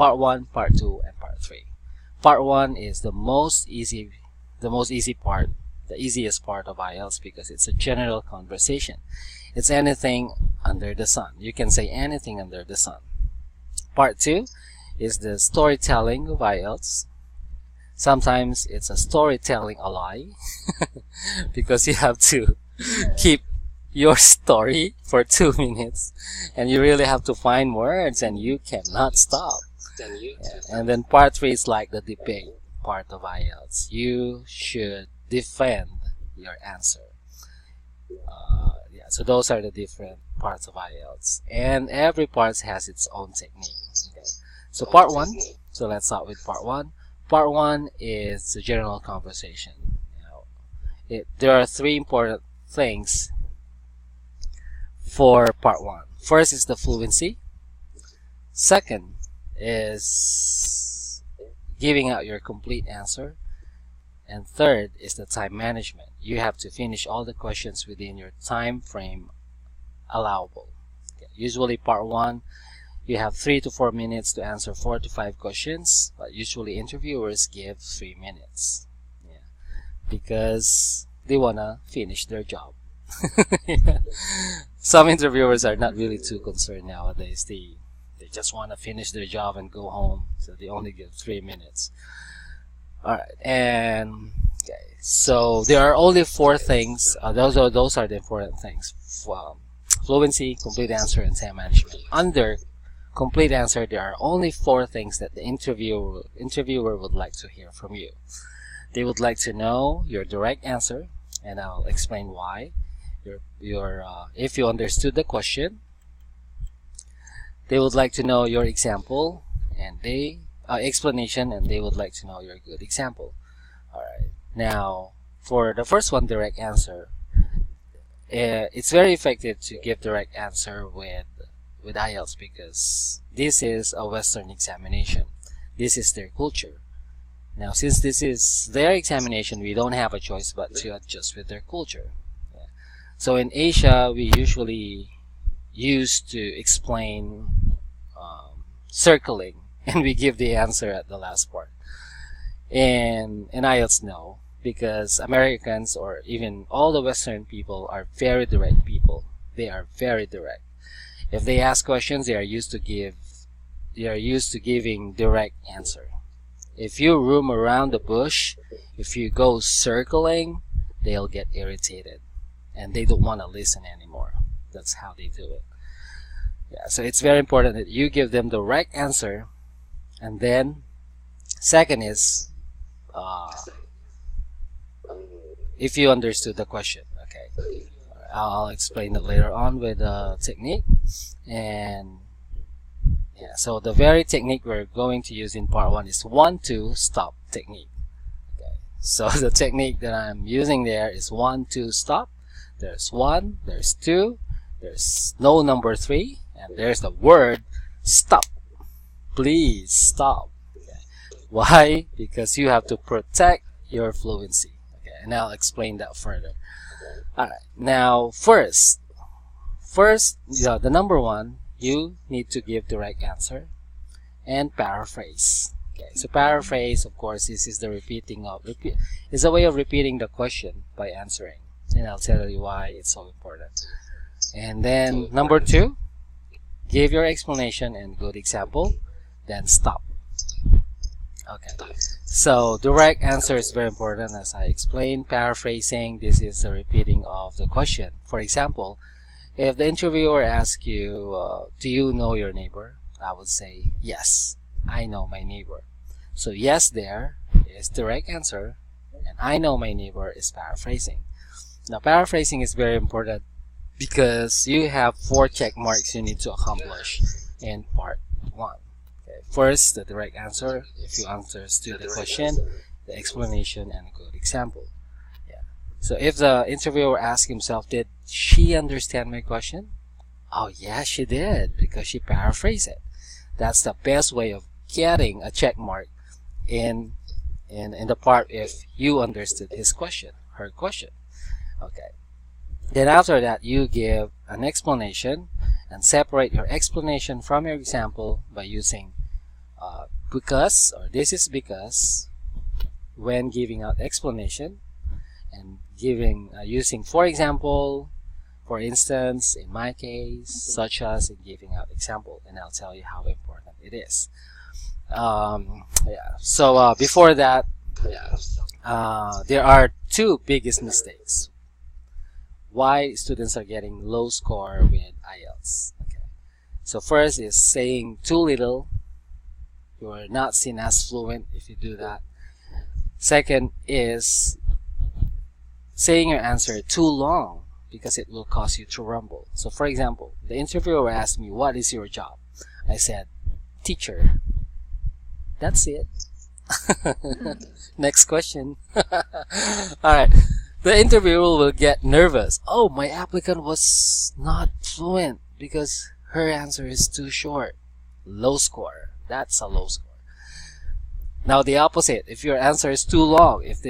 part 1, part 2, and part 3. Part 1 is the most easy part, the easiest part of IELTS, because it's a general conversation. It's anything under the sun. You can say anything under the sun. Part 2 is the storytelling of IELTS. Sometimes it's a storytelling a lie because you have to keep your story for 2 minutes and you really have to find words and you cannot stop. And then part 3 is like the debate part of IELTS. You should defend your answer. So those are the different parts of IELTS, and every part has its own technique. Okay. So part 1, so let's start with part 1. Part 1 is the general conversation. There are 3 important things for part 1. First is the fluency. Second is giving out your complete answer. And third is the time management. You have to finish all the questions within your time frame allowable. Okay. Usually part 1, you have 3 to 4 minutes to answer 4 to 5 questions, but usually interviewers give 3 minutes. Because they wanna finish their job. Some interviewers are not really too concerned nowadays. They just want to finish their job and go home, so they only give 3 minutes. Alright, and okay, so there are only 4 things. Those are the important things. Fluency, complete answer, and time management. Under complete answer, there are only 4 things that the interviewer would like to hear from you. They would like to know your direct answer, and I'll explain why. If you understood the question. They would like to know your example and explanation, and they would like to know your good example. Alright, now for the first one, direct answer, it's very effective to give direct answer with IELTS, because this is a Western examination. This is their culture. Now since this is their examination, we don't have a choice but to adjust with their culture. So in Asia, we usually used to explain circling, and we give the answer at the last part. And in IELTS, no, because Americans, or even all the Western people, are very direct people. They are very direct. If they ask questions, they are used to giving direct answer. If you roam around the bush, if you go circling, they'll get irritated and they don't want to listen anymore. That's how they do it. So it's very important that you give them the direct answer. And then second is if you understood the question. Okay, I'll explain it later on with the technique. And so the very technique we're going to use in part 1 is 1-2 stop technique. Okay, so the technique that I'm using there is 1-2 stop. There's 1, there's 2, there's no number 3, and there's the word stop. Please stop. Okay. Why? Because you have to protect your fluency. Okay, and I'll explain that further. Alright, now first, the number 1, you need to give direct answer and paraphrase. Okay, so paraphrase, of course, this is the is a way of repeating the question by answering, and I'll tell you why it's so important. And then number 2, give your explanation and good example, then stop. Okay, so direct answer is very important, as I explained. Paraphrasing, this is a repeating of the question. For example, if the interviewer asks you, do you know your neighbor? I would say, yes, I know my neighbor. So yes there is direct answer, and I know my neighbor is paraphrasing. Now paraphrasing is very important because you have 4 check marks you need to accomplish in part 1. Okay. First, the direct answer, if you understood the question, the explanation, and a good example. So if the interviewer asks himself, did she understand my question? Oh yeah, she did, because she paraphrased it. That's the best way of getting a check mark in the part if you understood his question, her question. Okay. Then after that, you give an explanation and separate your explanation from your example by using Because, or this is because, when giving out explanation and giving using for example, for instance, in my case, such as in giving out example, and I'll tell you how important it is. So before that, there are two biggest mistakes why students are getting low score with IELTS. Okay. So first is saying too little. You are not seen as fluent if you do that. Second is saying your answer too long, because it will cause you to rumble. So for example, the interviewer asked me, what is your job? I said, teacher. That's it. Next question. Alright. The interviewer will get nervous. Oh, my applicant was not fluent because her answer is too short. Low score. That's a low score. Now the opposite. If your answer is too long, if